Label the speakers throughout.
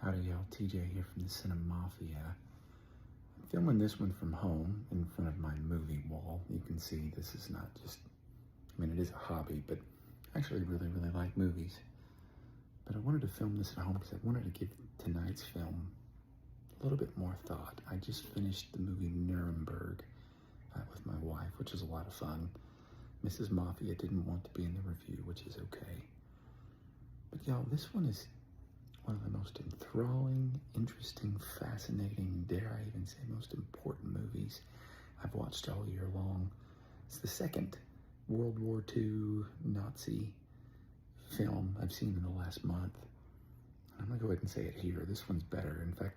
Speaker 1: Howdy y'all, TJ here from the Cinemafia. I'm filming this one from home in front of my movie wall. You can see this is not just, it is a hobby, but I actually really like movies. But I wanted to film this at home because I wanted to give tonight's film a little bit more thought. I just finished the movie Nuremberg with my wife, which was a lot of fun. Mrs. Mafia didn't want to be in the review, which is okay. But y'all, this one is one of the most enthralling, interesting, fascinating, dare I even say most important movies I've watched all year long. It's the second World War II Nazi film I've seen in the last month. I'm gonna go ahead and say it here. This one's better. In fact,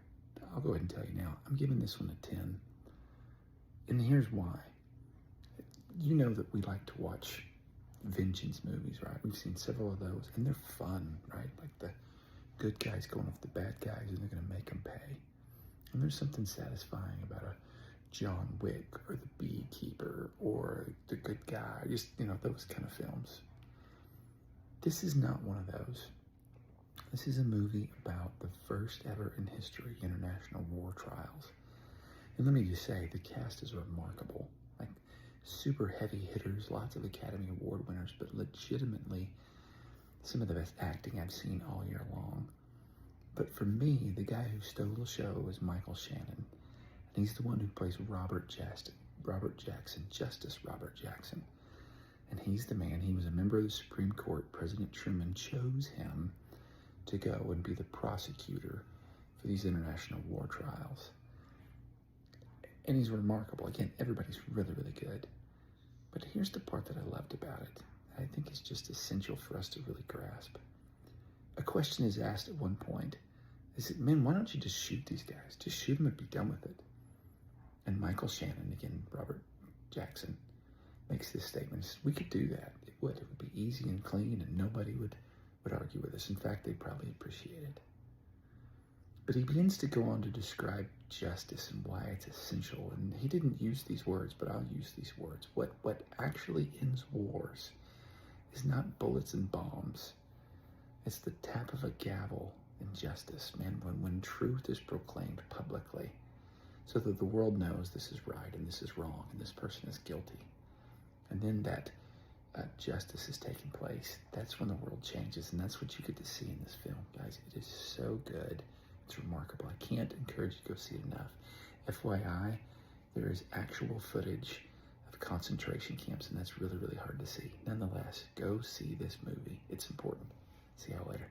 Speaker 1: I'll go ahead and tell you now. I'm giving this one a 10. And here's why. You know that we like to watch vengeance movies, right? We've seen several of those, and they're fun, right? Like the good guys going after the bad guys, and they're going to make them pay. And there's something satisfying about a John Wick or the Beekeeper or the good guy, just, those kind of films. This is not one of those. This is a movie about the first ever in history international war trials. And let me just say, the cast is remarkable. Like, super heavy hitters, lots of Academy Award winners, but legitimately some of the best acting I've seen all year long. But for me, the guy who stole the show is Michael Shannon. And he's the one who plays Justice Robert Jackson. And he's the man, he was a member of the Supreme Court. President Truman chose him to go and be the prosecutor for these international war trials. And he's remarkable. Again, everybody's really good. But here's the part that I loved about it. I think it's just essential for us to really grasp. A question is asked at one point. Is it, man, why don't you just shoot these guys? Just shoot them and be done with it. And Michael Shannon, again, Robert Jackson, makes this statement. He says, we could do that. It would be easy and clean, and nobody would argue with us. In fact, they'd probably appreciate it. But he begins to go on to describe justice and why it's essential. And he didn't use these words, but I'll use these words. What actually ends wars is not bullets and bombs. It's the tap of a gavel in justice, man, when truth is proclaimed publicly so that the world knows this is right and this is wrong and this person is guilty. And then that justice is taking place. That's when the world changes, and that's what you get to see in this film, guys. It is so good. It's remarkable. I can't encourage you to go see it enough. FYI, there is actual footage of concentration camps, and that's really hard to see. Nonetheless, go see this movie. It's important. See y'all later.